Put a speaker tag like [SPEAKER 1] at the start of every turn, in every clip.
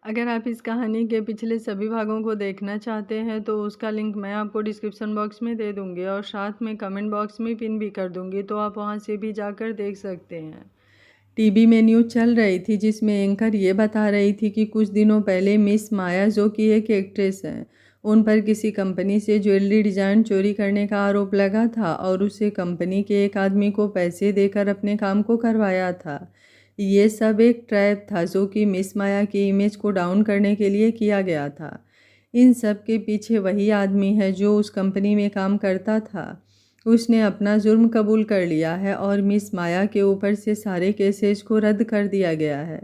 [SPEAKER 1] अगर आप इस कहानी के पिछले सभी भागों को देखना चाहते हैं तो उसका लिंक मैं आपको डिस्क्रिप्शन बॉक्स में दे दूंगी और साथ में कमेंट बॉक्स में पिन भी कर दूंगी, तो आप वहां से भी जाकर देख सकते हैं। टीवी में न्यूज़ चल रही थी जिसमें एंकर ये बता रही थी कि कुछ दिनों पहले मिस माया, जो कि एक एक्ट्रेस हैं, उन पर किसी कंपनी से ज्वेलरी डिज़ाइन चोरी करने का आरोप लगा था और उसे कंपनी के एक आदमी को पैसे देकर अपने काम को करवाया था। ये सब एक ट्रैप था जो कि मिस माया की इमेज को डाउन करने के लिए किया गया था। इन सब के पीछे वही आदमी है जो उस कंपनी में काम करता था। उसने अपना जुर्म कबूल कर लिया है और मिस माया के ऊपर से सारे केसेस को रद्द कर दिया गया है।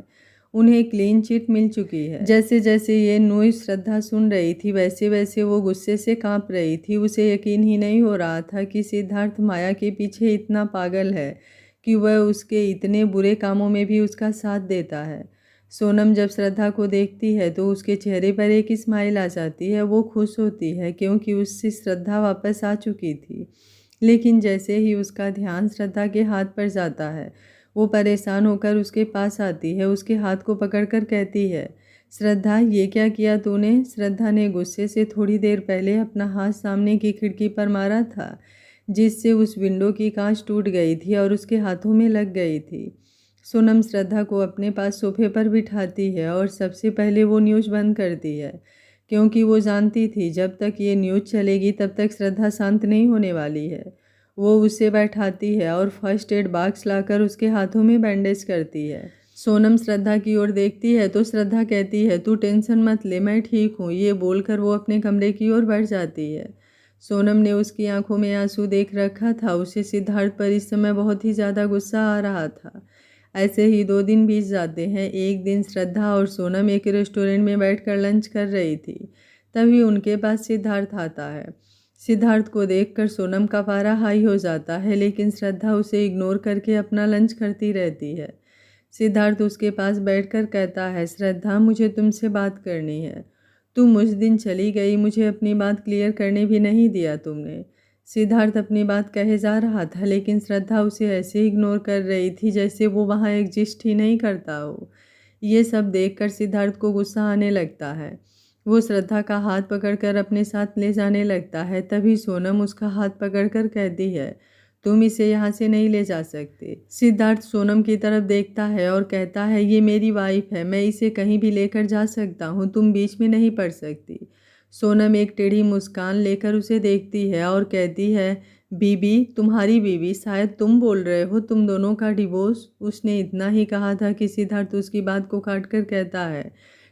[SPEAKER 1] उन्हें क्लीन चिट मिल चुकी है। जैसे जैसे ये न्यूज़ श्रद्धा सुन रही थी वैसे वैसे वो गुस्से से कांप रही थी। उसे यकीन ही नहीं हो रहा था कि सिद्धार्थ माया के पीछे इतना पागल है कि वह उसके इतने बुरे कामों में भी उसका साथ देता है। सोनम जब श्रद्धा को देखती है तो उसके चेहरे पर एक स्माइल आ जाती है। वो खुश होती है क्योंकि उससे श्रद्धा वापस आ चुकी थी। लेकिन जैसे ही उसका ध्यान श्रद्धा के हाथ पर जाता है, वो परेशान होकर उसके पास आती है, उसके हाथ को पकड़कर कहती है, श्रद्धा ये क्या किया तूने? श्रद्धा ने गुस्से से थोड़ी देर पहले अपना हाथ सामने की खिड़की पर मारा था, जिससे उस विंडो की कांच टूट गई थी और उसके हाथों में लग गई थी। सोनम श्रद्धा को अपने पास सोफे पर बिठाती है और सबसे पहले वो न्यूज़ बंद करती है, क्योंकि वो जानती थी जब तक ये न्यूज़ चलेगी तब तक श्रद्धा शांत नहीं होने वाली है। वो उसे बैठाती है और फर्स्ट एड बॉक्स लाकर उसके हाथों में बैंडेज करती है। सोनम श्रद्धा की ओर देखती है तो श्रद्धा कहती है, तू टेंशन मत ले, मैं ठीक हूँ। ये बोलकर वो अपने कमरे की ओर बढ़ जाती है। सोनम ने उसकी आंखों में आंसू देख रखा था। उसे सिद्धार्थ पर इस समय बहुत ही ज़्यादा गुस्सा आ रहा था। ऐसे ही 2 दिन बीत जाते हैं। एक दिन श्रद्धा और सोनम एक रेस्टोरेंट में बैठकर लंच कर रही थी। तभी उनके पास सिद्धार्थ आता है। सिद्धार्थ को देखकर सोनम का पारा हाई हो जाता है, लेकिन श्रद्धा उसे इग्नोर करके अपना लंच करती रहती है। सिद्धार्थ उसके पास बैठकर कहता है, श्रद्धा मुझे तुमसे बात करनी है। तुम उस दिन चली गई, मुझे अपनी बात क्लियर करने भी नहीं दिया तुमने। सिद्धार्थ अपनी बात कहे जा रहा था, लेकिन श्रद्धा उसे ऐसे इग्नोर कर रही थी जैसे वो वहाँ एग्जिस्ट ही नहीं करता हो। ये सब देखकर सिद्धार्थ को गुस्सा आने लगता है। वो श्रद्धा का हाथ पकड़कर अपने साथ ले जाने लगता है। तभी सोनम उसका हाथ पकड़कर कहती है, तुम इसे यहाँ से नहीं ले जा सकते। सिद्धार्थ सोनम की तरफ देखता है और कहता है, ये मेरी वाइफ है, मैं इसे कहीं भी लेकर जा सकता हूँ, तुम बीच में नहीं पड़ सकती। सोनम एक टेढ़ी मुस्कान लेकर उसे देखती है और कहती है, बीबी, तुम्हारी बीबी? शायद तुम बोल रहे हो तुम दोनों का डिवोर्स। उसने इतना ही कहा था कि सिद्धार्थ उसकी बात को काट कर कहता है,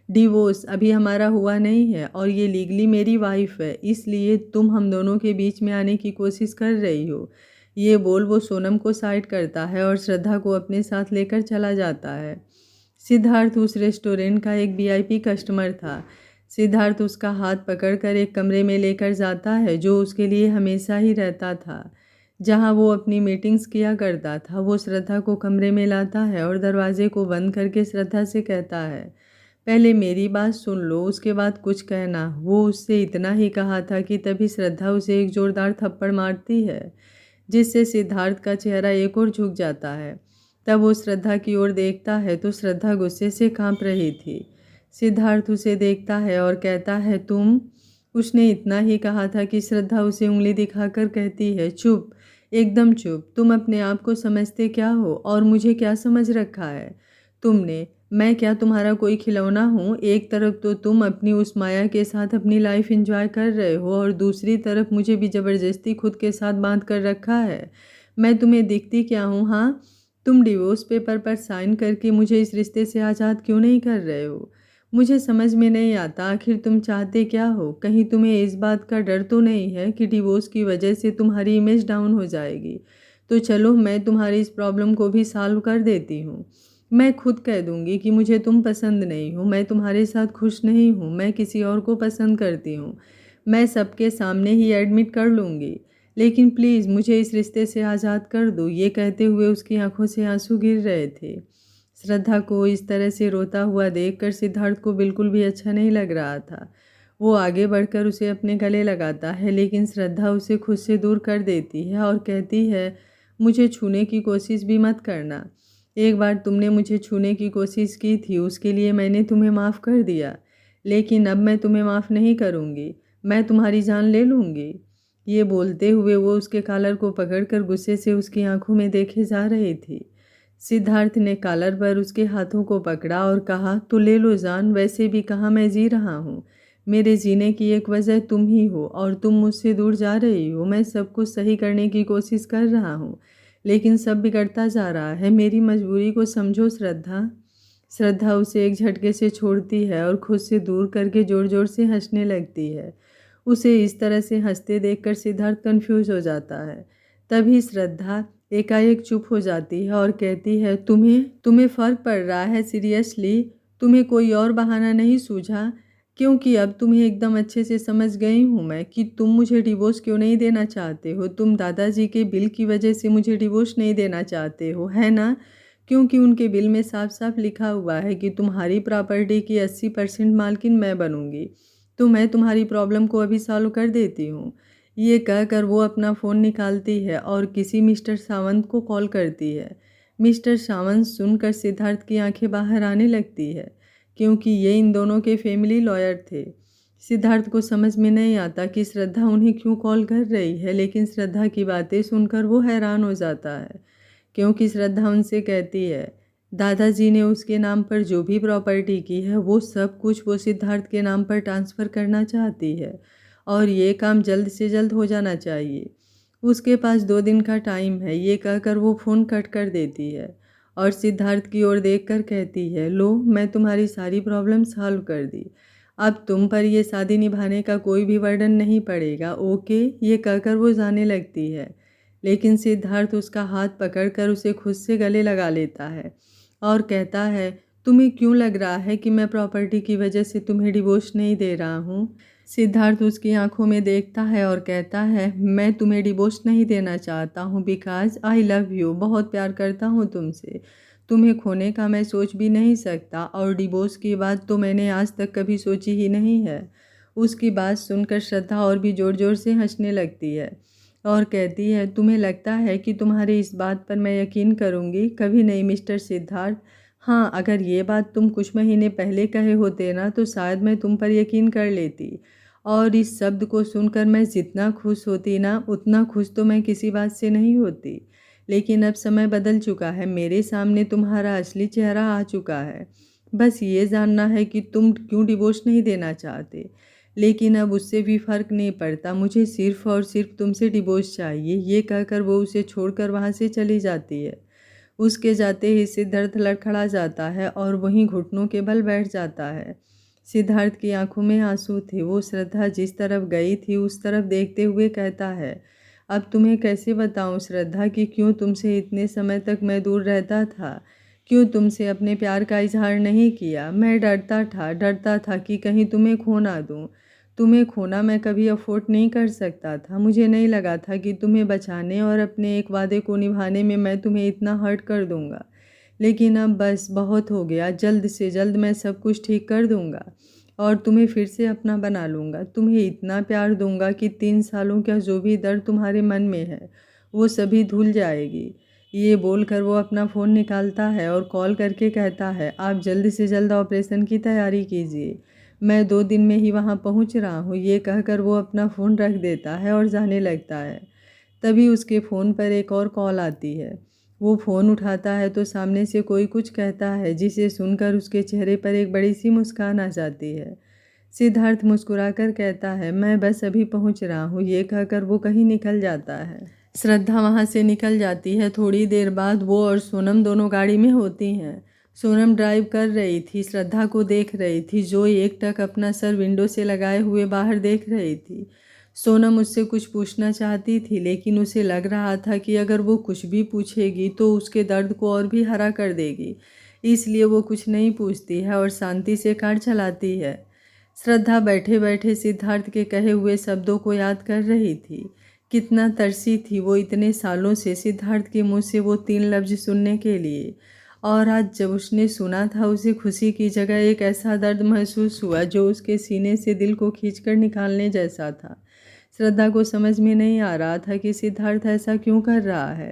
[SPEAKER 1] डिवोर्स अभी हमारा हुआ नहीं है और ये लीगली मेरी वाइफ है, इसलिए तुम हम दोनों के बीच में आने की कोशिश कर रही हो। ये बोल वो सोनम को साइड करता है और श्रद्धा को अपने साथ लेकर चला जाता है। सिद्धार्थ उस रेस्टोरेंट का एक वीआईपी कस्टमर था। सिद्धार्थ उसका हाथ पकड़कर एक कमरे में लेकर जाता है जो उसके लिए हमेशा ही रहता था, जहां वो अपनी मीटिंग्स किया करता था। वो श्रद्धा को कमरे में लाता है और दरवाजे को बंद करके श्रद्धा से कहता है, पहले मेरी बात सुन लो, उसके बाद कुछ कहना। वो उससे इतना ही कहा था कि तभी श्रद्धा उसे एक जोरदार थप्पड़ मारती है, जिससे सिद्धार्थ का चेहरा एक और झुक जाता है। तब वो श्रद्धा की ओर देखता है तो श्रद्धा गुस्से से कांप रही थी। सिद्धार्थ उसे देखता है और कहता है, तुम? उसने इतना ही कहा था कि श्रद्धा उसे उंगली दिखाकर कहती है, चुप, एकदम चुप। तुम अपने आप को समझते क्या हो और मुझे क्या समझ रखा है तुमने? मैं क्या तुम्हारा कोई खिलौना हूँ? एक तरफ तो तुम अपनी उस माया के साथ अपनी लाइफ एंजॉय कर रहे हो और दूसरी तरफ मुझे भी ज़बरदस्ती खुद के साथ बांध कर रखा है। मैं तुम्हें दिखती क्या हूँ? हाँ, तुम डिवोर्स पेपर पर साइन करके मुझे इस रिश्ते से आज़ाद क्यों नहीं कर रहे हो? मुझे समझ में नहीं आता, आखिर तुम चाहते क्या हो? कहीं तुम्हें इस बात का डर तो नहीं है कि डिवोर्स की वजह से तुम्हारी इमेज डाउन हो जाएगी? तो चलो, मैं तुम्हारी इस प्रॉब्लम को भी सॉल्व कर देती हूँ। मैं खुद कह दूंगी कि मुझे तुम पसंद नहीं हो, मैं तुम्हारे साथ खुश नहीं हूँ, मैं किसी और को पसंद करती हूँ। मैं सबके सामने ही एडमिट कर लूँगी, लेकिन प्लीज़ मुझे इस रिश्ते से आज़ाद कर दो। ये कहते हुए उसकी आंखों से आंसू गिर रहे थे। श्रद्धा को इस तरह से रोता हुआ देखकर सिद्धार्थ को बिल्कुल भी अच्छा नहीं लग रहा था। वो आगे बढ़कर उसे अपने गले लगाता है, लेकिन श्रद्धा उसे खुद से दूर कर देती है और कहती है, मुझे छूने की कोशिश भी मत करना। एक बार तुमने मुझे छूने की कोशिश की थी, उसके लिए मैंने तुम्हें माफ़ कर दिया, लेकिन अब मैं तुम्हें माफ़ नहीं करूँगी, मैं तुम्हारी जान ले लूँगी। ये बोलते हुए वो उसके कॉलर को पकड़कर गुस्से से उसकी आंखों में देखे जा रही थी। सिद्धार्थ ने कॉलर पर उसके हाथों को पकड़ा और कहा, तो ले लो जान, वैसे भी कहाँ मैं जी रहा हूँ। मेरे जीने की एक वजह तुम ही हो और तुम मुझसे दूर जा रही हो। मैं सब कुछ सही करने की कोशिश कर रहा हूँ, लेकिन सब बिगड़ता जा रहा है। मेरी मजबूरी को समझो श्रद्धा। श्रद्धा उसे एक झटके से छोड़ती है और खुद से दूर करके ज़ोर ज़ोर से हंसने लगती है। उसे इस तरह से हंसते देखकर सिद्धार्थ कंफ्यूज हो जाता है। तभी श्रद्धा एकाएक चुप हो जाती है और कहती है, तुम्हें तुम्हें फ़र्क पड़ रहा है सीरियसली? तुम्हें कोई और बहाना नहीं सूझा? क्योंकि अब तुम्हें एकदम अच्छे से समझ गई हूँ मैं कि तुम मुझे डिवोर्स क्यों नहीं देना चाहते हो। तुम दादाजी के बिल की वजह से मुझे डिवोर्स नहीं देना चाहते हो, है ना? क्योंकि उनके बिल में साफ साफ लिखा हुआ है कि तुम्हारी प्रॉपर्टी की 80% मालकिन मैं बनूंगी। तो मैं तुम्हारी प्रॉब्लम को अभी सॉल्व कर देती हूँ। ये कहकर वो अपना फ़ोन निकालती है और किसी मिस्टर सावंत को कॉल करती है। मिस्टर सावंत सुनकर सिद्धार्थ की आंखें बाहर आने लगती है, क्योंकि ये इन दोनों के फैमिली लॉयर थे। सिद्धार्थ को समझ में नहीं आता कि श्रद्धा उन्हें क्यों कॉल कर रही है, लेकिन श्रद्धा की बातें सुनकर वो हैरान हो जाता है, क्योंकि श्रद्धा उनसे कहती है, दादाजी ने उसके नाम पर जो भी प्रॉपर्टी की है वो सब कुछ वो सिद्धार्थ के नाम पर ट्रांसफ़र करना चाहती है और ये काम जल्द से जल्द हो जाना चाहिए। उसके पास 2 दिन का टाइम है। ये कहकर वो फ़ोन कट कर देती है और सिद्धार्थ की ओर देखकर कहती है, लो मैं तुम्हारी सारी प्रॉब्लम सॉल्व कर दी। अब तुम पर ये शादी निभाने का कोई भी बर्डन नहीं पड़ेगा, ओके। ये कहकर वो जाने लगती है, लेकिन सिद्धार्थ उसका हाथ पकड़कर उसे खुद से गले लगा लेता है और कहता है, तुम्हें क्यों लग रहा है कि मैं प्रॉपर्टी की वजह से तुम्हें डिवोर्स नहीं दे रहा हूँ? सिद्धार्थ उसकी आंखों में देखता है और कहता है, मैं तुम्हें डिवोर्स नहीं देना चाहता हूँ बिकॉज आई लव यू। बहुत प्यार करता हूँ तुमसे। तुम्हें खोने का मैं सोच भी नहीं सकता और डिवोर्स की बात तो मैंने आज तक कभी सोची ही नहीं है। उसकी बात सुनकर श्रद्धा और भी ज़ोर ज़ोर से हंसने लगती है और कहती है, तुम्हें लगता है कि तुम्हारी इस बात पर मैं यकीन करूँगी? कभी नहीं मिस्टर सिद्धार्थ। हाँ, अगर ये बात तुम कुछ महीने पहले कहे होते ना तो शायद मैं तुम पर यकीन कर लेती। और इस शब्द को सुनकर मैं जितना खुश होती ना, उतना खुश तो मैं किसी बात से नहीं होती। लेकिन अब समय बदल चुका है, मेरे सामने तुम्हारा असली चेहरा आ चुका है। बस ये जानना है कि तुम क्यों डिवोर्स नहीं देना चाहते। लेकिन अब उससे भी फ़र्क नहीं पड़ता, मुझे सिर्फ़ और सिर्फ तुमसे डिवोर्स चाहिए। ये कहकर वो उसे छोड़कर वहाँ से चली जाती है। उसके जाते ही सिद्धार्थ लड़खड़ा जाता है और वहीं घुटनों के बल बैठ जाता है। सिद्धार्थ की आंखों में आंसू थे। वो श्रद्धा जिस तरफ गई थी उस तरफ देखते हुए कहता है, अब तुम्हें कैसे बताऊं श्रद्धा कि क्यों तुमसे इतने समय तक मैं दूर रहता था, क्यों तुमसे अपने प्यार का इजहार नहीं किया। मैं डरता था कि कहीं तुम्हें खो ना दूँ। तुम्हें खोना मैं कभी अफोर्ड नहीं कर सकता था। मुझे नहीं लगा था कि तुम्हें बचाने और अपने एक वादे को निभाने में मैं तुम्हें इतना हर्ट कर दूंगा। लेकिन अब बस बहुत हो गया। जल्द से जल्द मैं सब कुछ ठीक कर दूंगा और तुम्हें फिर से अपना बना लूँगा। तुम्हें इतना प्यार दूंगा कि 3 सालों का जो भी दर्द तुम्हारे मन में है वो सभी धुल जाएगी। ये बोलकर वो अपना फ़ोन निकालता है और कॉल करके कहता है, आप जल्द से जल्द ऑपरेशन की तैयारी कीजिए, मैं 2 दिन में ही वहाँ पहुँच रहा हूँ। ये कहकर वो अपना फ़ोन रख देता है और जाने लगता है। तभी उसके फ़ोन पर एक और कॉल आती है। वो फ़ोन उठाता है तो सामने से कोई कुछ कहता है, जिसे सुनकर उसके चेहरे पर एक बड़ी सी मुस्कान आ जाती है। सिद्धार्थ मुस्कुराकर कहता है, मैं बस अभी पहुँच रहा हूँ। ये कहकर वो कहीं निकल जाता है। श्रद्धा वहाँ से निकल जाती है। थोड़ी देर बाद वो और सोनम दोनों गाड़ी में होती हैं। सोनम ड्राइव कर रही थी, श्रद्धा को देख रही थी जो एकटक अपना सर विंडो से लगाए हुए बाहर देख रही थी। सोनम उससे कुछ पूछना चाहती थी, लेकिन उसे लग रहा था कि अगर वो कुछ भी पूछेगी तो उसके दर्द को और भी हरा कर देगी, इसलिए वो कुछ नहीं पूछती है और शांति से कार चलाती है। श्रद्धा बैठे बैठे सिद्धार्थ के कहे हुए शब्दों को याद कर रही थी। कितना तरसी थी वो इतने सालों से सिद्धार्थ के मुंह से वो 3 लफ्ज़ सुनने के लिए, और आज जब उसने सुना था उसे खुशी की जगह एक ऐसा दर्द महसूस हुआ जो उसके सीने से दिल को खींचकर निकालने जैसा था। श्रद्धा को समझ में नहीं आ रहा था कि सिद्धार्थ ऐसा क्यों कर रहा है।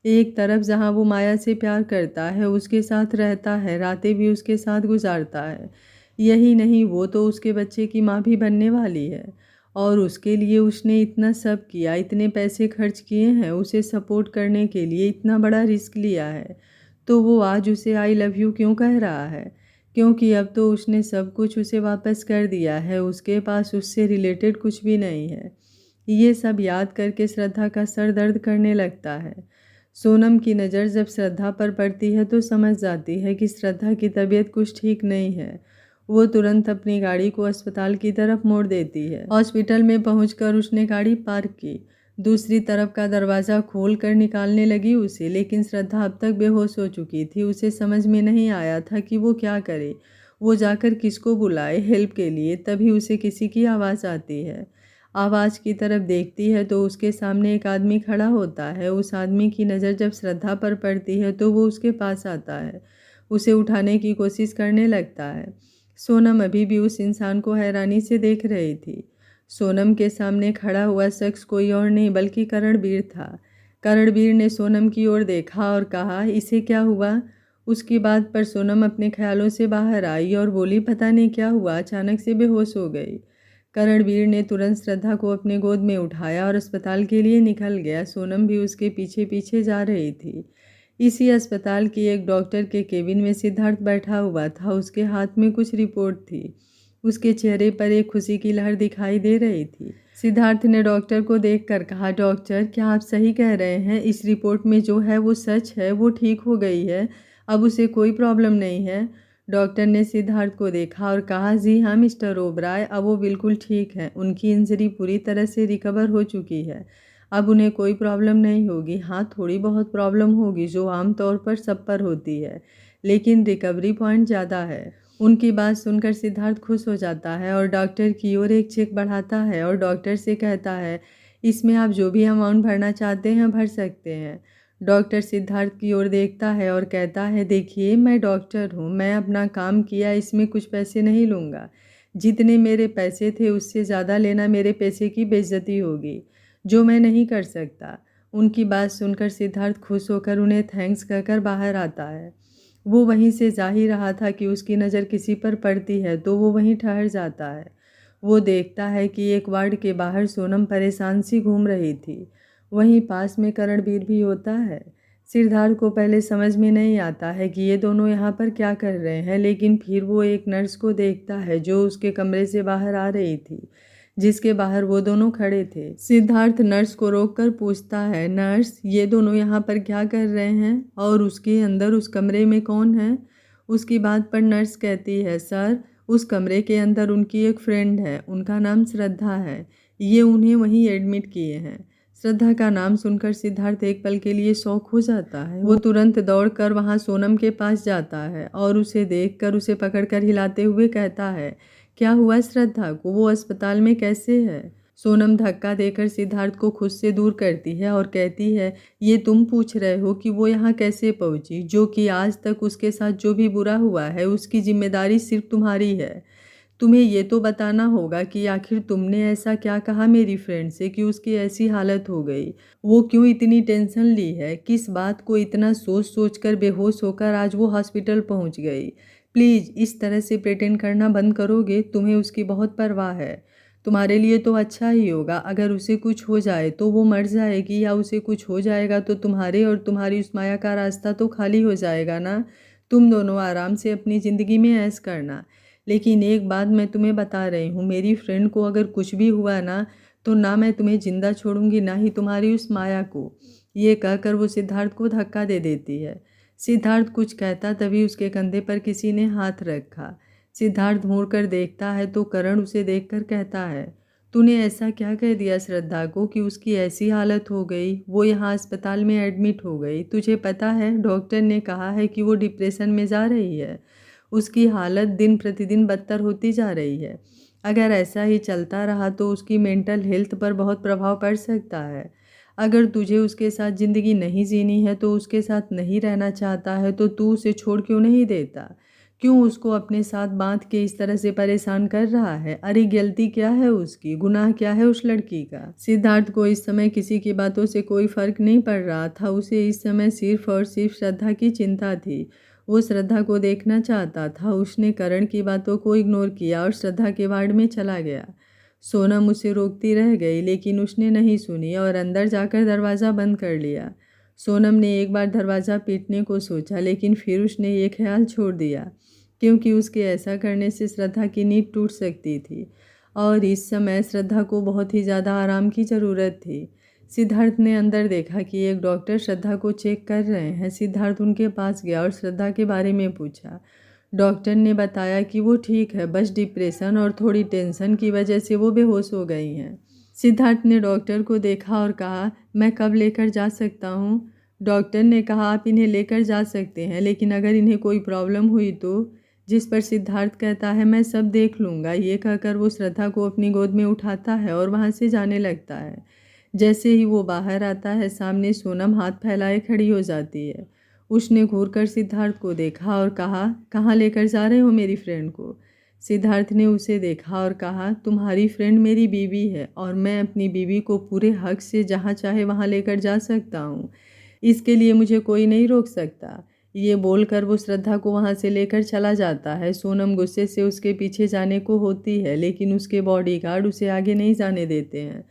[SPEAKER 1] एक तरफ जहाँ वो माया से प्यार करता है, उसके साथ रहता है, रातें भी उसके साथ गुजारता है। यही नहीं, वो तो उसके बच्चे की माँ भी बनने वाली है और उसके लिए उसने इतना सब किया, इतने पैसे खर्च किए हैं, उसे सपोर्ट करने के लिए इतना बड़ा रिस्क लिया है। तो वो आज उसे आई लव यू क्यों कह रहा है? क्योंकि अब तो उसने सब कुछ उसे वापस कर दिया है, उसके पास उससे रिलेटेड कुछ भी नहीं है। ये सब याद करके श्रद्धा का सर दर्द करने लगता है। सोनम की नज़र जब श्रद्धा पर पड़ती है तो समझ जाती है कि श्रद्धा की तबीयत कुछ ठीक नहीं है। वो तुरंत अपनी गाड़ी को अस्पताल की तरफ मोड़ देती है। हॉस्पिटल में पहुंचकर उसने गाड़ी पार्क की, दूसरी तरफ का दरवाज़ा खोल कर निकालने लगी उसे, लेकिन श्रद्धा अब तक बेहोश हो चुकी थी। उसे समझ में नहीं आया था कि वो क्या करे, वो जाकर किसको बुलाए हेल्प के लिए। तभी उसे किसी की आवाज़ आती है। आवाज़ की तरफ देखती है तो उसके सामने एक आदमी खड़ा होता है। उस आदमी की नज़र जब श्रद्धा पर पड़ती है तो वो उसके पास आता है, उसे उठाने की कोशिश करने लगता है। सोनम अभी भी उस इंसान को हैरानी से देख रही थी। सोनम के सामने खड़ा हुआ शख्स कोई और नहीं बल्कि करणवीर था। करणवीर ने सोनम की ओर देखा और कहा, इसे क्या हुआ? उसकी बात पर सोनम अपने ख्यालों से बाहर आई और बोली, पता नहीं क्या हुआ, अचानक से बेहोश हो गई। करणवीर ने तुरंत श्रद्धा को अपने गोद में उठाया और अस्पताल के लिए निकल गया। सोनम भी उसके पीछे पीछे जा रही थी। इसी अस्पताल की एक डॉक्टर के केबिन में सिद्धार्थ बैठा हुआ था। उसके हाथ में कुछ रिपोर्ट थी। उसके चेहरे पर एक खुशी की लहर दिखाई दे रही थी। सिद्धार्थ ने डॉक्टर को देखकर कहा, डॉक्टर क्या आप सही कह रहे हैं? इस रिपोर्ट में जो है वो सच है, वो ठीक हो गई है, अब उसे कोई प्रॉब्लम नहीं है। डॉक्टर ने सिद्धार्थ को देखा और कहा, जी हाँ मिस्टर ओबराय, अब वो बिल्कुल ठीक है, उनकी इंजरी पूरी तरह से रिकवर हो चुकी है, अब उन्हें कोई प्रॉब्लम नहीं होगी। हाँ, थोड़ी बहुत प्रॉब्लम होगी जो आमतौर पर सब पर होती है, लेकिन रिकवरी पॉइंट ज़्यादा है। उनकी बात सुनकर सिद्धार्थ खुश हो जाता है और डॉक्टर की ओर एक चेक बढ़ाता है और डॉक्टर से कहता है, इसमें आप जो भी अमाउंट भरना चाहते हैं भर सकते हैं। डॉक्टर सिद्धार्थ की ओर देखता है और कहता है, देखिए मैं डॉक्टर हूँ, मैं अपना काम किया, इसमें कुछ पैसे नहीं लूँगा। जितने मेरे पैसे थे उससे ज़्यादा लेना मेरे पैसे की बेइज्जती होगी, जो मैं नहीं कर सकता। उनकी बात सुनकर सिद्धार्थ खुश होकर उन्हें थैंक्स कहकर बाहर आता है। वो वहीं से जा ही रहा था कि उसकी नज़र किसी पर पड़ती है तो वो वहीं ठहर जाता है। वो देखता है कि एक वार्ड के बाहर सोनम परेशान सी घूम रही थी। वहीं पास में करणवीर भी होता है। सिद्धार्थ को पहले समझ में नहीं आता है कि ये दोनों यहाँ पर क्या कर रहे हैं, लेकिन फिर वो एक नर्स को देखता है जो उसके कमरे से बाहर आ रही थी, जिसके बाहर वो दोनों खड़े थे। सिद्धार्थ नर्स को रोककर पूछता है, नर्स ये दोनों यहाँ पर क्या कर रहे हैं और उसके अंदर उस कमरे में कौन है? उसकी बात पर नर्स कहती है, सर उस कमरे के अंदर उनकी एक फ्रेंड है, उनका नाम श्रद्धा है, ये उन्हें वहीं एडमिट किए हैं। श्रद्धा का नाम सुनकर सिद्धार्थ एक पल के लिए शॉक हो जाता है। वो तुरंत दौड़कर वहां सोनम के पास जाता है और उसे देखकर उसे पकड़कर हिलाते हुए कहता है, क्या हुआ श्रद्धा को, वो अस्पताल में कैसे है? सोनम धक्का देकर सिद्धार्थ को खुद से दूर करती है और कहती है, ये तुम पूछ रहे हो कि वो यहाँ कैसे पहुँची, जो कि आज तक उसके साथ जो भी बुरा हुआ है उसकी जिम्मेदारी सिर्फ तुम्हारी है। तुम्हें ये तो बताना होगा कि आखिर तुमने ऐसा क्या कहा मेरी फ्रेंड से कि उसकी ऐसी हालत हो गई, वो क्यों इतनी टेंशन ली है, किस बात को इतना सोच सोच कर बेहोश होकर आज वो हॉस्पिटल पहुंच गई। प्लीज़ इस तरह से प्रेटेंड करना बंद करोगे? तुम्हें उसकी बहुत परवाह है। तुम्हारे लिए तो अच्छा ही होगा, अगर उसे कुछ हो जाए तो वो मर जाएगी, या उसे कुछ हो जाएगा तो तुम्हारे और तुम्हारी उस माया का रास्ता तो खाली हो जाएगा ना। तुम दोनों आराम से अपनी ज़िंदगी में ऐश करना। लेकिन एक बात मैं तुम्हें बता रही हूँ, मेरी फ्रेंड को अगर कुछ भी हुआ ना तो ना मैं तुम्हें जिंदा छोड़ूंगी, ना ही तुम्हारी उस माया को। ये कहकर वो सिद्धार्थ को धक्का दे देती है। सिद्धार्थ कुछ कहता तभी उसके कंधे पर किसी ने हाथ रखा। सिद्धार्थ मुड़कर देखता है तो करण उसे देखकर कहता है, तूने ऐसा क्या कह दिया श्रद्धा को कि उसकी ऐसी हालत हो गई, वो यहाँ अस्पताल में एडमिट हो गई? तुझे पता है डॉक्टर ने कहा है कि वो डिप्रेशन में जा रही है, उसकी हालत दिन प्रतिदिन बदतर होती जा रही है। अगर ऐसा ही चलता रहा तो उसकी मेंटल हेल्थ पर बहुत प्रभाव पड़ सकता है। अगर तुझे उसके साथ ज़िंदगी नहीं जीनी है तो उसके साथ नहीं रहना चाहता है तो तू उसे छोड़ क्यों नहीं देता? क्यों उसको अपने साथ बांध के इस तरह से परेशान कर रहा है? अरे गलती क्या है उसकी? गुनाह क्या है उस लड़की का? सिद्धार्थ को इस समय किसी की बातों से कोई फर्क नहीं पड़ रहा था। उसे इस समय सिर्फ और सिर्फ श्रद्धा की चिंता थी। वो श्रद्धा को देखना चाहता था। उसने करण की बातों को इग्नोर किया और श्रद्धा के वार्ड में चला गया। सोनम उसे रोकती रह गई, लेकिन उसने नहीं सुनी और अंदर जाकर दरवाज़ा बंद कर लिया। सोनम ने एक बार दरवाज़ा पीटने को सोचा, लेकिन फिर उसने ये ख्याल छोड़ दिया, क्योंकि उसके ऐसा करने से श्रद्धा की नींद टूट सकती थी और इस समय श्रद्धा को बहुत ही ज़्यादा आराम की ज़रूरत थी। सिद्धार्थ ने अंदर देखा कि एक डॉक्टर श्रद्धा को चेक कर रहे हैं। सिद्धार्थ उनके पास गया और श्रद्धा के बारे में पूछा। डॉक्टर ने बताया कि वो ठीक है, बस डिप्रेशन और थोड़ी टेंशन की वजह से वो बेहोश हो गई हैं। सिद्धार्थ ने डॉक्टर को देखा और कहा, मैं कब लेकर जा सकता हूँ? डॉक्टर ने कहा, आप इन्हें लेकर जा सकते हैं, लेकिन अगर इन्हें कोई प्रॉब्लम हुई तो? जिस पर सिद्धार्थ कहता है, मैं सब देख लूँगा। ये कहकर वो श्रद्धा को अपनी गोद में उठाता है और वहाँ से जाने लगता है। जैसे ही वो बाहर आता है, सामने सोनम हाथ फैलाए खड़ी हो जाती है। उसने घूरकर सिद्धार्थ को देखा और कहा, कहाँ लेकर जा रहे हो मेरी फ्रेंड को? सिद्धार्थ ने उसे देखा और कहा, तुम्हारी फ्रेंड मेरी बीवी है और मैं अपनी बीवी को पूरे हक से जहाँ चाहे वहाँ लेकर जा सकता हूँ। इसके लिए मुझे कोई नहीं रोक सकता। ये बोलकर वो श्रद्धा को वहाँ से लेकर चला जाता है। सोनम गुस्से से उसके पीछे जाने को होती है, लेकिन उसके बॉडीगार्ड उसे आगे नहीं जाने देते हैं।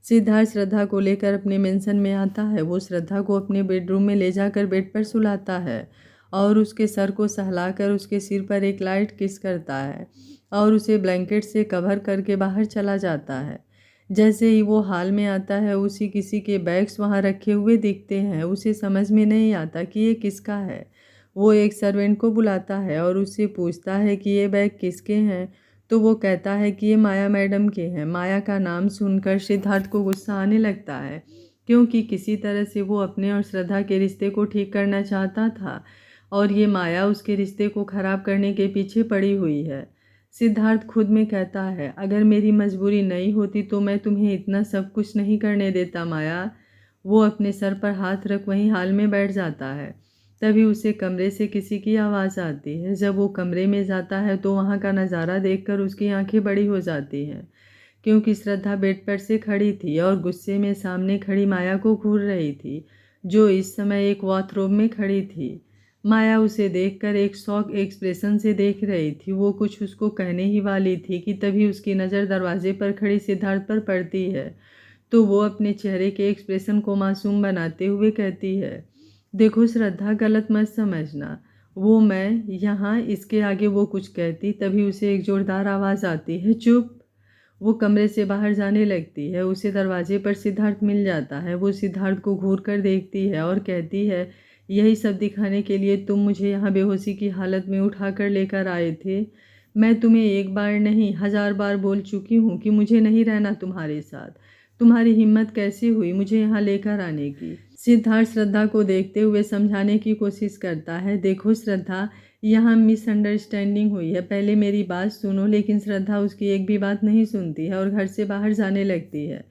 [SPEAKER 1] सिद्धार्थ श्रद्धा को लेकर अपने मेंशन में आता है। वो श्रद्धा को अपने बेडरूम में ले जाकर बेड पर सुलाता है और उसके सर को सहलाकर उसके सिर पर एक लाइट किस करता है और उसे ब्लैंकेट से कवर करके बाहर चला जाता है। जैसे ही वो हॉल में आता है, उसी किसी के बैग्स वहाँ रखे हुए दिखते हैं। उसे समझ में नहीं आता कि ये किसका है। वो एक सर्वेंट को बुलाता है और उससे पूछता है कि ये बैग किसके हैं, तो वो कहता है कि ये माया मैडम के हैं। माया का नाम सुनकर सिद्धार्थ को गुस्सा आने लगता है, क्योंकि किसी तरह से वो अपने और श्रद्धा के रिश्ते को ठीक करना चाहता था और ये माया उसके रिश्ते को ख़राब करने के पीछे पड़ी हुई है। सिद्धार्थ खुद में कहता है, अगर मेरी मजबूरी नहीं होती तो मैं तुम्हें इतना सब कुछ नहीं करने देता माया। वो अपने सर पर हाथ रख वहीं हाल में बैठ जाता है। तभी उसे कमरे से किसी की आवाज़ आती है। जब वो कमरे में जाता है तो वहाँ का नज़ारा देखकर उसकी आंखें बड़ी हो जाती हैं, क्योंकि श्रद्धा बेड पर से खड़ी थी और गुस्से में सामने खड़ी माया को घूर रही थी, जो इस समय एक बाथरूम में खड़ी थी। माया उसे देखकर एक शॉक एक्सप्रेशन से देख रही थी। वो कुछ उसको कहने ही वाली थी कि तभी उसकी नज़र दरवाजे पर खड़ी सिद्धार्थ पर पड़ती है, तो वो अपने चेहरे के एक्सप्रेशन को मासूम बनाते हुए कहती है, देखो श्रद्धा, गलत मत समझना, वो मैं यहाँ। इसके आगे वो कुछ कहती, तभी उसे एक जोरदार आवाज़ आती है, चुप। वो कमरे से बाहर जाने लगती है। उसे दरवाजे पर सिद्धार्थ मिल जाता है। वो सिद्धार्थ को घूर कर देखती है और कहती है, यही सब दिखाने के लिए तुम मुझे यहाँ बेहोशी की हालत में उठा कर लेकर आए थे? मैं तुम्हें एक बार नहीं 1000 बार बोल चुकी हूँ कि मुझे नहीं रहना तुम्हारे साथ। तुम्हारी हिम्मत कैसे हुई मुझे यहाँ लेकर आने की? सिद्धार्थ श्रद्धा को देखते हुए समझाने की कोशिश करता है, देखो श्रद्धा, यहाँ मिसअंडरस्टैंडिंग हुई है, पहले मेरी बात सुनो। लेकिन श्रद्धा उसकी एक भी बात नहीं सुनती है और घर से बाहर जाने लगती है।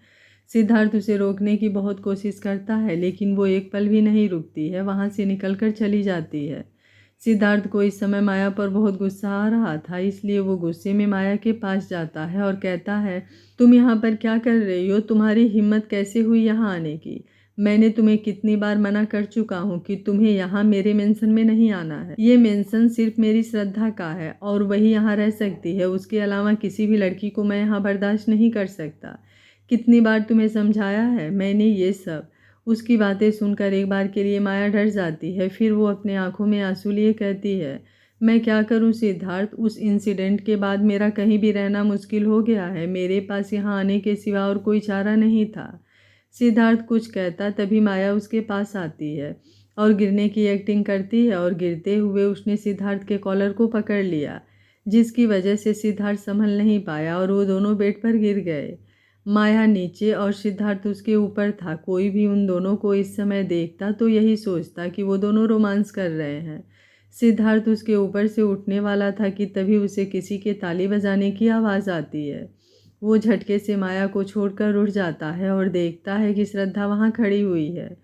[SPEAKER 1] सिद्धार्थ उसे रोकने की बहुत कोशिश करता है, लेकिन वो एक पल भी नहीं रुकती है, वहाँ से निकलकर चली जाती है। सिद्धार्थ को इस समय माया पर बहुत गुस्सा आ रहा था, इसलिए वो गुस्से में माया के पास जाता है और कहता है, तुम यहाँ पर क्या कर रही हो? तुम्हारी हिम्मत कैसे हुई यहाँ आने की? मैंने तुम्हें कितनी बार मना कर चुका हूँ कि तुम्हें यहाँ मेरे मेंशन में नहीं आना है। ये मेंशन सिर्फ मेरी श्रद्धा का है और वही यहाँ रह सकती है। उसके अलावा किसी भी लड़की को मैं यहाँ बर्दाश्त नहीं कर सकता। कितनी बार तुम्हें समझाया है मैंने ये सब। उसकी बातें सुनकर एक बार के लिए माया डर जाती है। फिर वो अपने आंखों में आंसू लिए कहती है, मैं क्या करूं सिद्धार्थ, उस इंसिडेंट के बाद मेरा कहीं भी रहना मुश्किल हो गया है। मेरे पास यहाँ आने के सिवा और कोई चारा नहीं था। सिद्धार्थ कुछ कहता, तभी माया उसके पास आती है और गिरने की एक्टिंग करती है और गिरते हुए उसने सिद्धार्थ के कॉलर को पकड़ लिया, जिसकी वजह से सिद्धार्थ संभल नहीं पाया और वो दोनों बेड पर गिर गए। माया नीचे और सिद्धार्थ उसके ऊपर था। कोई भी उन दोनों को इस समय देखता तो यही सोचता कि वो दोनों रोमांस कर रहे हैं। सिद्धार्थ उसके ऊपर से उठने वाला था कि तभी उसे किसी के ताली बजाने की आवाज़ आती है। वो झटके से माया को छोड़कर उठ जाता है और देखता है कि श्रद्धा वहाँ खड़ी हुई है।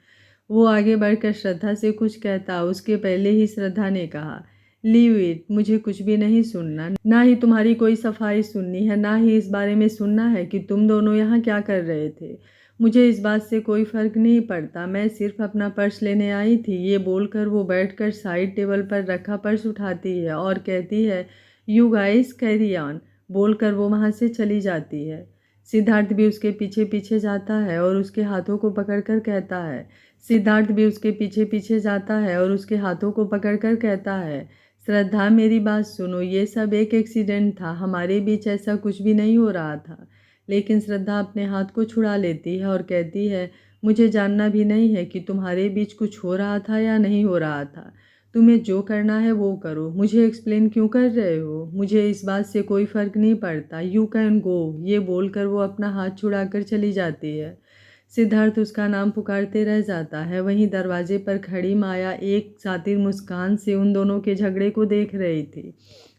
[SPEAKER 1] वो आगे बढ़कर श्रद्धा से कुछ कहता, उसके पहले ही श्रद्धा ने कहा, लीव इट, मुझे कुछ भी नहीं सुनना, ना ही तुम्हारी कोई सफाई सुननी है, ना ही इस बारे में सुनना है कि तुम दोनों यहाँ क्या कर रहे थे। मुझे इस बात से कोई फ़र्क नहीं पड़ता, मैं सिर्फ अपना पर्स लेने आई थी। ये बोलकर वो बैठकर साइड टेबल पर रखा पर्स उठाती है और कहती है, यू गाइस कैरी ऑन, बोलकर वो वहाँ से चली जाती है। सिद्धार्थ भी उसके पीछे पीछे जाता है और उसके हाथों को पकड़कर कहता है सिद्धार्थ भी उसके पीछे पीछे जाता है और उसके हाथों को पकड़कर कहता है, श्रद्धा मेरी बात सुनो, ये सब एक एक्सीडेंट था, हमारे बीच ऐसा कुछ भी नहीं हो रहा था। लेकिन श्रद्धा अपने हाथ को छुड़ा लेती है और कहती है, मुझे जानना भी नहीं है कि तुम्हारे बीच कुछ हो रहा था या नहीं हो रहा था। तुम्हें जो करना है वो करो, मुझे एक्सप्लेन क्यों कर रहे हो? मुझे इस बात से कोई फ़र्क नहीं पड़ता, यू कैन गो। ये बोलकर वो अपना हाथ छुड़ाकर चली जाती है। सिद्धार्थ उसका नाम पुकारते रह जाता है। वहीं दरवाजे पर खड़ी माया एक सातिर मुस्कान से उन दोनों के झगड़े को देख रही थी।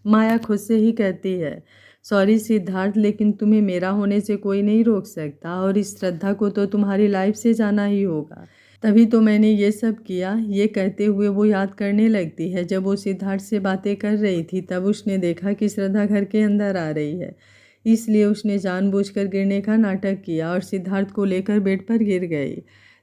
[SPEAKER 1] माया खुद से ही कहती है, सॉरी सिद्धार्थ, लेकिन तुम्हें मेरा होने से कोई नहीं रोक सकता और इस श्रद्धा को तो तुम्हारी लाइफ से जाना ही होगा। तभी तो मैंने ये सब किया। ये कहते हुए वो याद करने लगती है, जब वो सिद्धार्थ से बातें कर रही थी तब उसने देखा कि श्रद्धा घर के अंदर आ रही है। इसलिए उसने जानबूझकर गिरने का नाटक किया और सिद्धार्थ को लेकर बेड पर गिर गई,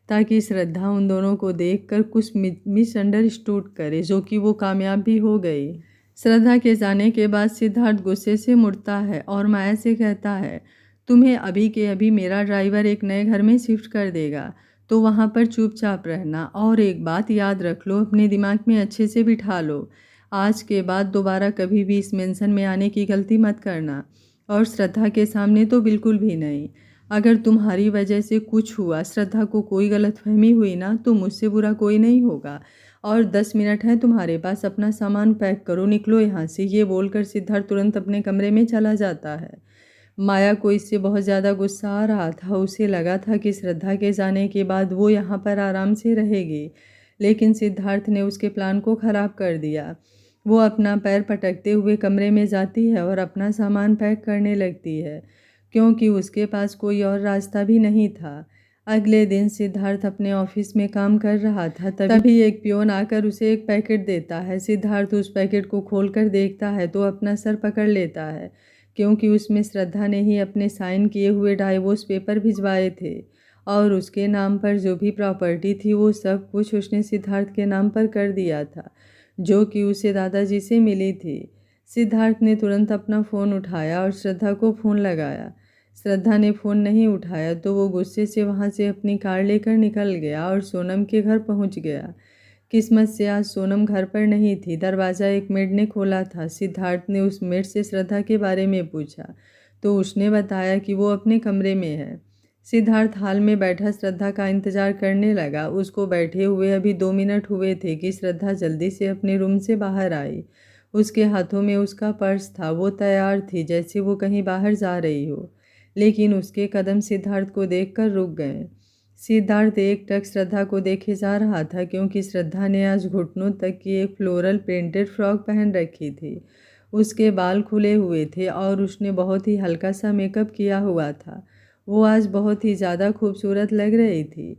[SPEAKER 1] ताकि श्रद्धा उन दोनों को देखकर कुछ मिसअंडरस्टूड करे, जो कि वो कामयाब भी हो गई। श्रद्धा के जाने के बाद सिद्धार्थ गुस्से से मुड़ता है और माया से कहता है, तुम्हें अभी के अभी मेरा ड्राइवर एक नए घर में शिफ्ट कर देगा, तो वहाँ पर चुपचाप रहना। और एक बात याद रख लो, अपने दिमाग में अच्छे से बिठा लो, आज के बाद दोबारा कभी भी इस मेंशन में आने की गलती मत करना, और श्रद्धा के सामने तो बिल्कुल भी नहीं। अगर तुम्हारी वजह से कुछ हुआ, श्रद्धा को कोई गलतफहमी हुई ना, तो मुझसे बुरा कोई नहीं होगा। और 10 मिनट है तुम्हारे पास, अपना सामान पैक करो, निकलो यहाँ से। ये बोलकर सिद्धार्थ तुरंत अपने कमरे में चला जाता है। माया को इससे बहुत ज़्यादा गुस्सा आ रहा था। उसे लगा था कि श्रद्धा के जाने के बाद वो यहाँ पर आराम से रहेगी, लेकिन सिद्धार्थ ने उसके प्लान को ख़राब कर दिया। वो अपना पैर पटकते हुए कमरे में जाती है और अपना सामान पैक करने लगती है, क्योंकि उसके पास कोई और रास्ता भी नहीं था। अगले दिन सिद्धार्थ अपने ऑफिस में काम कर रहा था, तभी एक पियोन आकर उसे एक पैकेट देता है। सिद्धार्थ उस पैकेट को खोलकर देखता है तो अपना सर पकड़ लेता है, क्योंकि उसमें श्रद्धा ने ही अपने साइन किए हुए डाइवोर्स पेपर भिजवाए थे और उसके नाम पर जो भी प्रॉपर्टी थी वो सब कुछ उसने सिद्धार्थ के नाम पर कर दिया था, जो कि उसे दादाजी से मिली थी। सिद्धार्थ ने तुरंत अपना फ़ोन उठाया और श्रद्धा को फ़ोन लगाया। श्रद्धा ने फ़ोन नहीं उठाया तो वो गुस्से से वहाँ से अपनी कार लेकर निकल गया और सोनम के घर पहुँच गया। किस्मत से आज सोनम घर पर नहीं थी। दरवाज़ा एक मेड ने खोला था। सिद्धार्थ ने उस मेड से श्रद्धा के बारे में पूछा तो उसने बताया कि वो अपने कमरे में है। सिद्धार्थ हाल में बैठा श्रद्धा का इंतज़ार करने लगा। उसको बैठे हुए अभी 2 मिनट हुए थे कि श्रद्धा जल्दी से अपने रूम से बाहर आई। उसके हाथों में उसका पर्स था। वो तैयार थी जैसे वो कहीं बाहर जा रही हो, लेकिन उसके कदम सिद्धार्थ को देखकर रुक गए। सिद्धार्थ एकटक श्रद्धा को देखे जा रहा था, क्योंकि श्रद्धा ने आज घुटनों तक की एक फ्लोरल प्रिंटेड फ्रॉक पहन रखी थी। उसके बाल खुले हुए थे और उसने बहुत ही हल्का सा मेकअप किया हुआ था। वो आज बहुत ही ज़्यादा खूबसूरत लग रही थी।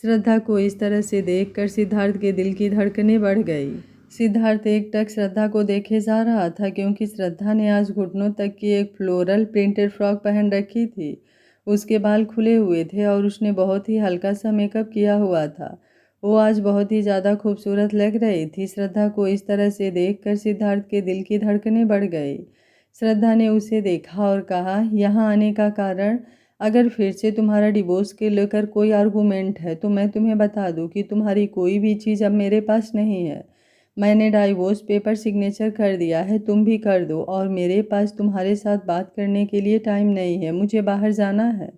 [SPEAKER 1] श्रद्धा को इस तरह से देखकर सिद्धार्थ के दिल की धड़कनें बढ़ गई। सिद्धार्थ एकटक श्रद्धा को देखे जा रहा था, क्योंकि श्रद्धा ने आज घुटनों तक की एक फ्लोरल प्रिंटेड फ्रॉक पहन रखी थी। उसके बाल खुले हुए थे और उसने बहुत ही हल्का सा मेकअप किया हुआ था। वो आज बहुत ही ज़्यादा खूबसूरत लग रही थी। श्रद्धा को इस तरह से देखकर सिद्धार्थ के दिल की धड़कनें बढ़ गई। श्रद्धा ने उसे देखा और कहा, यहाँ आने का कारण, अगर फिर से तुम्हारा डिवोर्स के लेकर कोई आर्गूमेंट है तो मैं तुम्हें बता दूं कि तुम्हारी कोई भी चीज़ अब मेरे पास नहीं है। मैंने डाइवोर्स पेपर सिग्नेचर कर दिया है, तुम भी कर दो, और मेरे पास तुम्हारे साथ बात करने के लिए टाइम नहीं है, मुझे बाहर जाना है।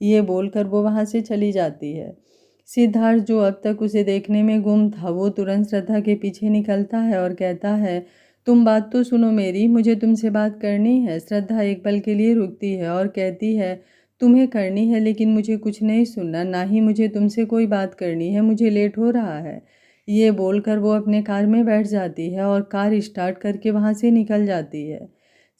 [SPEAKER 1] ये बोलकर वो वहाँ से चली जाती है। सिद्धार्थ, जो अब तक उसे देखने में गुम था, वो तुरंत श्रद्धा के पीछे निकलता है और कहता है, तुम बात तो सुनो मेरी, मुझे तुमसे बात करनी है। श्रद्धा एक पल के लिए रुकती है और कहती है, तुम्हें करनी है, लेकिन मुझे कुछ नहीं सुनना, ना ही मुझे तुमसे कोई बात करनी है, मुझे लेट हो रहा है। ये बोलकर वो अपने कार में बैठ जाती है और कार स्टार्ट करके वहाँ से निकल जाती है।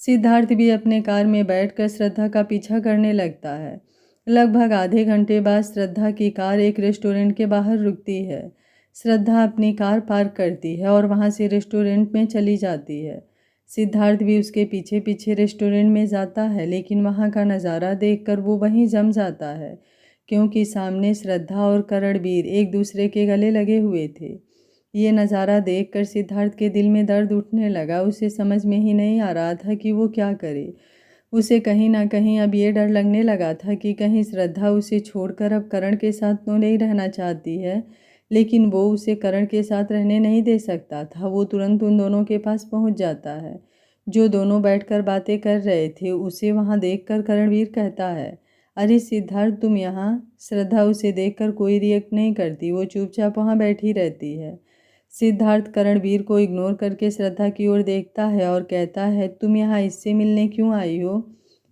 [SPEAKER 1] सिद्धार्थ भी अपने कार में बैठकर श्रद्धा का पीछा करने लगता है। लगभग आधे घंटे बाद श्रद्धा की कार एक रेस्टोरेंट के बाहर रुकती है। श्रद्धा अपनी कार पार्क करती है और वहाँ से रेस्टोरेंट में चली जाती है। सिद्धार्थ भी उसके पीछे पीछे रेस्टोरेंट में जाता है, लेकिन वहाँ का नज़ारा देखकर वो वहीं जम जाता है, क्योंकि सामने श्रद्धा और करणवीर एक दूसरे के गले लगे हुए थे। ये नज़ारा देखकर सिद्धार्थ के दिल में दर्द उठने लगा। उसे समझ में ही नहीं आ रहा था कि वो क्या करे। उसे कहीं ना कहीं अब ये डर लगने लगा था कि कहीं श्रद्धा उसे छोड़कर अब करण के साथ तो नहीं रहना चाहती है, लेकिन वो उसे करण के साथ रहने नहीं दे सकता था। वो तुरंत उन दोनों के पास पहुंच जाता है, जो दोनों बैठकर बातें कर रहे थे। उसे वहां देखकर करणवीर कहता है, अरे सिद्धार्थ, तुम यहाँ। श्रद्धा उसे देखकर कोई रिएक्ट नहीं करती, वो चुपचाप वहाँ बैठी रहती है। सिद्धार्थ करणवीर को इग्नोर करके श्रद्धा की ओर देखता है और कहता है, तुम यहाँ इससे मिलने क्यों आई हो?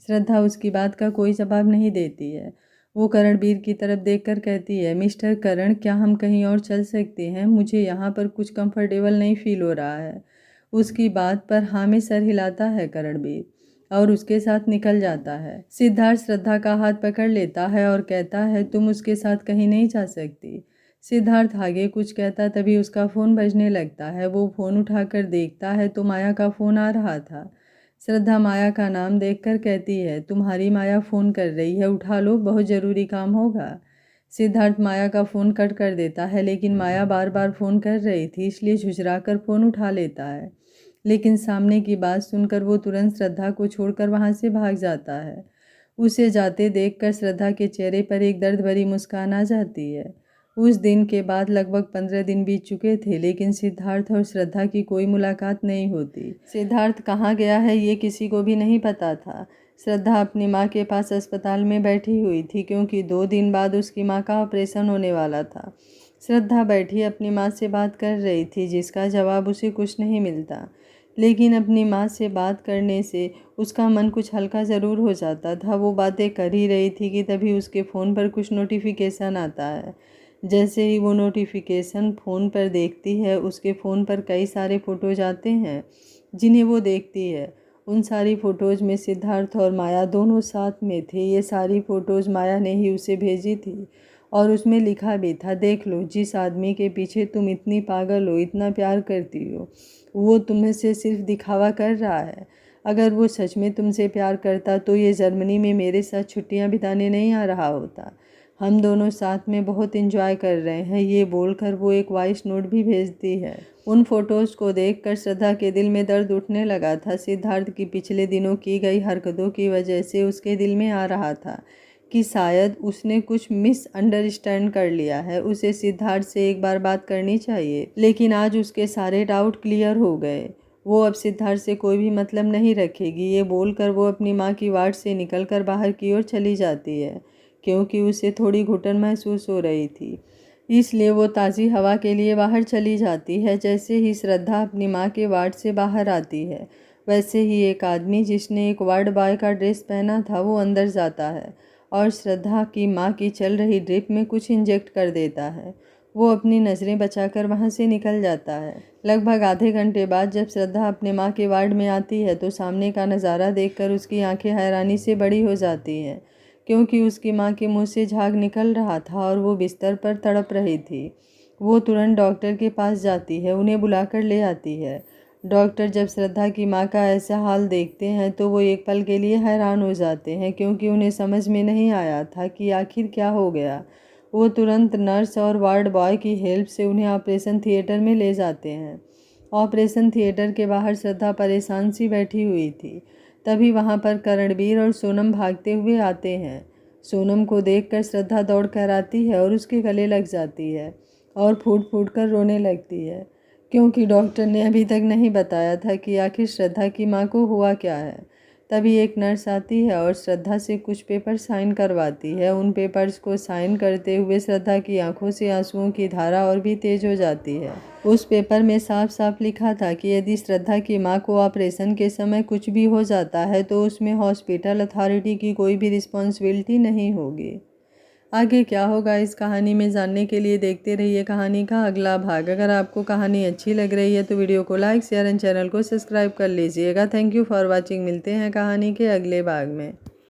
[SPEAKER 1] श्रद्धा उसकी बात का कोई जवाब नहीं देती है। वो करणवीर की तरफ देखकर कहती है, मिस्टर करण, क्या हम कहीं और चल सकते हैं? मुझे यहाँ पर कुछ कंफर्टेबल नहीं फील हो रहा है। उसकी बात पर हाँ में सर हिलाता है करणवीर और उसके साथ निकल जाता है। सिद्धार्थ श्रद्धा का हाथ पकड़ लेता है और कहता है, तुम उसके साथ कहीं नहीं जा सकती। सिद्धार्थ आगे कुछ कहता तभी उसका फ़ोन बजने लगता है। वो फ़ोन उठाकर देखता है तो माया का फ़ोन आ रहा था। श्रद्धा माया का नाम देखकर कहती है, तुम्हारी माया फ़ोन कर रही है, उठा लो, बहुत ज़रूरी काम होगा। सिद्धार्थ माया का फ़ोन कट कर देता है, लेकिन माया बार बार फ़ोन कर रही थी, इसलिए झुझराकर फ़ोन उठा लेता है। लेकिन सामने की बात सुनकर वो तुरंत श्रद्धा को छोड़कर वहाँ से भाग जाता है। उसे जाते देखकर श्रद्धा के चेहरे पर एक दर्द भरी मुस्कान आ जाती है। उस दिन के बाद लगभग 15 दिन बीत चुके थे, लेकिन सिद्धार्थ और श्रद्धा की कोई मुलाकात नहीं होती। सिद्धार्थ कहाँ गया है ये किसी को भी नहीं पता था। श्रद्धा अपनी माँ के पास अस्पताल में बैठी हुई थी, क्योंकि 2 दिन बाद उसकी माँ का ऑपरेशन होने वाला था। श्रद्धा बैठी अपनी माँ से बात कर रही थी, जिसका जवाब उसे कुछ नहीं मिलता, लेकिन अपनी माँ से बात करने से उसका मन कुछ हल्का ज़रूर हो जाता था। वो बातें कर ही रही थी कि तभी उसके फ़ोन पर कुछ नोटिफिकेशन आता है। जैसे ही वो नोटिफिकेशन फ़ोन पर देखती है, उसके फ़ोन पर कई सारे फ़ोटोज़ आते हैं जिन्हें वो देखती है। उन सारी फ़ोटोज़ में सिद्धार्थ और माया दोनों साथ में थे। ये सारी फ़ोटोज़ माया ने ही उसे भेजी थी और उसमें लिखा भी था, देख लो, जिस आदमी के पीछे तुम इतनी पागल हो, इतना प्यार करती हो, वो तुम्हें से सिर्फ दिखावा कर रहा है। अगर वो सच में तुमसे प्यार करता तो ये जर्मनी में मेरे साथ छुट्टियां बिताने नहीं आ रहा होता। हम दोनों साथ में बहुत एंजॉय कर रहे हैं। ये बोलकर वो एक वॉइस नोट भी भेजती है। उन फोटोज़ को देखकर श्रद्धा के दिल में दर्द उठने लगा था। सिद्धार्थ की पिछले दिनों की गई हरकतों की वजह से उसके दिल में आ रहा था कि शायद उसने कुछ मिसअंडरस्टैंड कर लिया है। उसे सिद्धार्थ से एक बार बात करनी चाहिए, लेकिन आज उसके सारे डाउट क्लियर हो गए। वो अब सिद्धार्थ से कोई भी मतलब नहीं रखेगी। ये बोलकर वो अपनी माँ की वार्ड से निकलकर बाहर की ओर चली जाती है, क्योंकि उसे थोड़ी घुटन महसूस हो रही थी, इसलिए वो ताज़ी हवा के लिए बाहर चली जाती है। जैसे ही श्रद्धा अपनी माँ के वार्ड से बाहर आती है, वैसे ही एक आदमी जिसने एक वार्ड बॉय का ड्रेस पहना था वो अंदर जाता है और श्रद्धा की माँ की चल रही ड्रिप में कुछ इंजेक्ट कर देता है। वो अपनी नज़रें बचाकर वहाँ से निकल जाता है। लगभग आधे घंटे बाद जब श्रद्धा अपने माँ के वार्ड में आती है तो सामने का नज़ारा देखकर उसकी आंखें हैरानी से बड़ी हो जाती हैं, क्योंकि उसकी माँ के मुंह से झाग निकल रहा था और वो बिस्तर पर तड़प रही थी। वो तुरंत डॉक्टर के पास जाती है, उन्हें बुलाकर ले आती है। डॉक्टर जब श्रद्धा की माँ का ऐसा हाल देखते हैं तो वो एक पल के लिए हैरान हो जाते हैं, क्योंकि उन्हें समझ में नहीं आया था कि आखिर क्या हो गया। वो तुरंत नर्स और वार्ड बॉय की हेल्प से उन्हें ऑपरेशन थिएटर में ले जाते हैं। ऑपरेशन थिएटर के बाहर श्रद्धा परेशान सी बैठी हुई थी। तभी वहाँ पर करणवीर और सोनम भागते हुए आते हैं। सोनम को देखकर श्रद्धा दौड़ कर आती है और उसके गले लग जाती है और फूट फूट कर रोने लगती है, क्योंकि डॉक्टर ने अभी तक नहीं बताया था कि आखिर श्रद्धा की माँ को हुआ क्या है। तभी एक नर्स आती है और श्रद्धा से कुछ पेपर साइन करवाती है। उन पेपर्स को साइन करते हुए श्रद्धा की आंखों से आंसुओं की धारा और भी तेज हो जाती है। उस पेपर में साफ साफ लिखा था कि यदि श्रद्धा की माँ को ऑपरेशन के समय कुछ भी हो जाता है तो उसमें हॉस्पिटल अथॉरिटी की कोई भी रिस्पॉन्सिबिलिटी नहीं होगी। आगे क्या होगा इस कहानी में जानने के लिए देखते रहिए कहानी का अगला भाग। अगर आपको कहानी अच्छी लग रही है तो वीडियो को लाइक, शेयर एंड चैनल को सब्सक्राइब कर लीजिएगा। Thank you for watching. मिलते हैं कहानी के अगले भाग में।